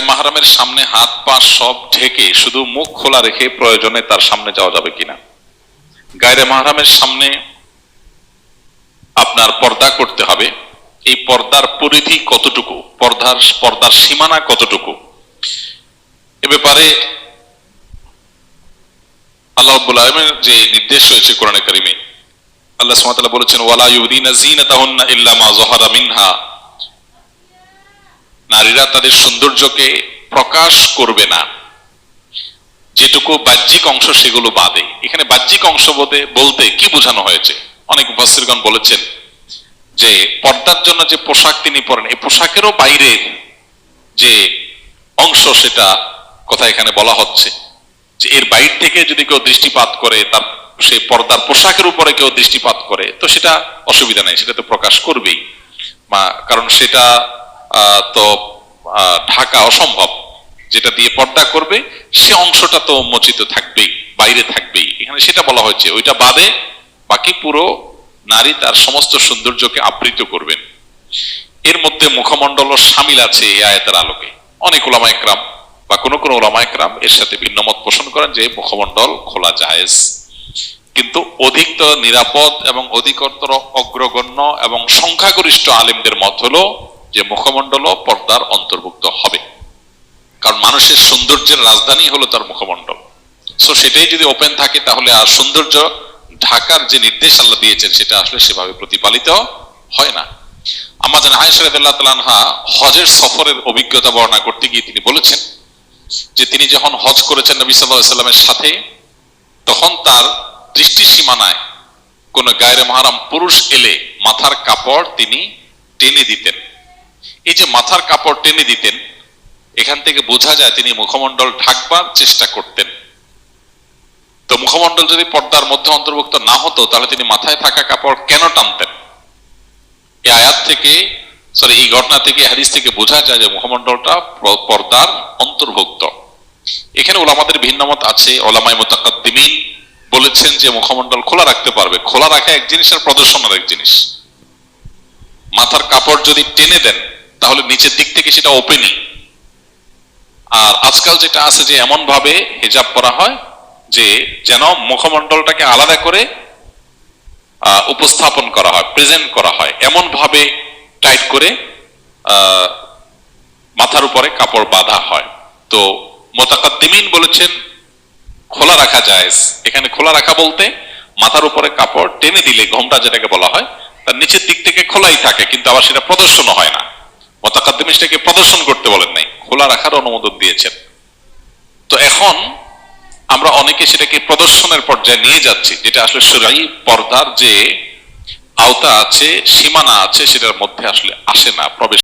মাহরামের সামনে হাত পা সব ঢেকে শুধু মুখ খোলা রেখে প্রয়োজনে তার সামনে যাওয়া যাবে কিনা? গায়রে মাহরামের সামনে আপনার পর্দা করতে হবে। এই পর্দার পরিধি কতটুকু, পর্দার সীমানা কতটুকু, এ ব্যাপারে আল্লাহ রাব্বুল আলামিনের যে নির্দেশ রয়েছে কোরআনে কারিমে, আল্লাহ সুবহানাহু ওয়া তাআলা বলেছেন ওয়ালা ইউদিনা যিনাতাহুন্না ইল্লা মা যাহারা মিনহা, নারীরা তাদের সৌন্দর্যকে প্রকাশ করবে না যেটুকু বাহ্যিক অংশ সেগুলো বাদে। এখানে বাহ্যিক অংশ বলতে কি বোঝানো হয়েছে? অনেক মুফাসসিরগণ বলেছেন যে পর্দার জন্য যে পোশাক তিনি পরেন এই পোশাকেরও বাইরের যে অংশ সেটা কথা এখানে বলা হচ্ছে, যে এর বাইরে থেকে যদি কেউ দৃষ্টিপাত করে, তার সেই পর্দার পোশাকের উপরে কেউ দৃষ্টিপাত করে তো সেটা অসুবিধা নেই, সেটা তো প্রকাশ করবেই, কারণ সেটা তো ঢাকা অসম্ভব। যেটা দিয়ে পর্দা করবে সে অংশটা তো উন্মোচিত থাকবেই, বাইরে থাকবেই। এখানে সেটা বলা হয়েছে, ওইটা বাদে বাকি পুরো নারী তার সমস্ত সৌন্দর্যকে আবৃত করবেন। এর মধ্যে মুখমণ্ডলও শামিল আছে এই আয়াতের আলোকে। অনেক উলামা ইকরাম বা কোন কোন উলামা ইকরাম এর সাথে ভিন্ন মত পোষণ করেন যে মুখমণ্ডল খোলা জায়েজ, কিন্তু অধিকতর নিরাপদ এবং অধিকতর অগ্রগণ্য এবং সংখ্যাগরিষ্ঠ আলেমদের মত হলো যে মুখমণ্ডলও পর্দার অন্তর্ভুক্ত হবে, কারণ মানুষের সৌন্দর্যের রাজধানী হলো তার মুখমণ্ডল। সো সেটাই যদি ওপেন থাকে তাহলে আর সৌন্দর্য ঢাকার যে নির্দেশ আল্লাহ দিয়েছেন সেটা আসলে সেভাবে প্রতিপালিত হয় না। আম্মা জান আয়েশা রাদিয়াল্লাহু তাআলা আনহা হজের সফরের অভিজ্ঞতা বর্ণনা করতে গিয়ে তিনি বলেছেন যে তিনি যখন হজ করেছেন নবী সাল্লাল্লাহু আলাইহি সাল্লামের সাথে, তখন তার দৃষ্টি সীমানায় কোন গায়রে মাহরাম পুরুষ এলে মাথার কাপড় তিনি টেনে দিতেন। এই যে মাথার কাপড় টেনে দিতেন, এখান থেকে বোঝা যায় তিনি মুখমণ্ডল ঢাকবার চেষ্টা করতেন। তো মুখমণ্ডল যদি পর্দার মধ্যে অন্তর্ভুক্ত না হতো তাহলে তিনি মাথায় থাকা কাপড় কেন টানতেন? এই আয়াত থেকে এই ঘটনা থেকে, হাদিস থেকে বোঝা যায় যে মুখমণ্ডলটা পর্দার অন্তর্ভুক্ত। এখানে ওলামাদের ভিন্নমত আছে। ওলামায়ে মুতাকাদ্দিমিন বলেছেন যে মুখমণ্ডল খোলা রাখতে পারবে। খোলা রাখা এক জিনিস আর প্রদর্শন আর এক জিনিস। মাথার কাপড় যদি টেনে দেন তাহলে নিচের দিক থেকে সেটা ওপেনই। আর আজকাল যেটা আছে যে এমন ভাবে হিজাব করা হয় যে যেন মুখমণ্ডলটাকে আলাদা করে উপস্থাপন করা হয়, প্রেজেন্ট করা হয়, এমন ভাবে টাইট করে মাথার উপরে কাপড় বাঁধা হয়। তো মুতাকাদ্দিমিন বলেছেন খোলা রাখা জায়েজ। এখানে খোলা রাখা বলতে মাথার উপরে কাপড় টেনে দিলে, ঘোমটা যেটাকে বলা হয়, তার নিচের দিক থেকে খোলাই থাকে, কিন্তু আবার সেটা প্রদর্শন হয় না। মুতাকাদ্দিমিন সেটাকে প্রদর্শন করতে বলেন নাই, খোলা রাখার অনুমোদন দিয়েছেন। তো এখন আমরা অনেকে সেটাকে প্রদর্শনের পর্যায়ে নিয়ে যাচ্ছি, যেটা আসলে শরঈ পর্দার যে আওতা আছে, সীমানা আছে, সেটার মধ্যে আসলে আসে না, প্রবেশ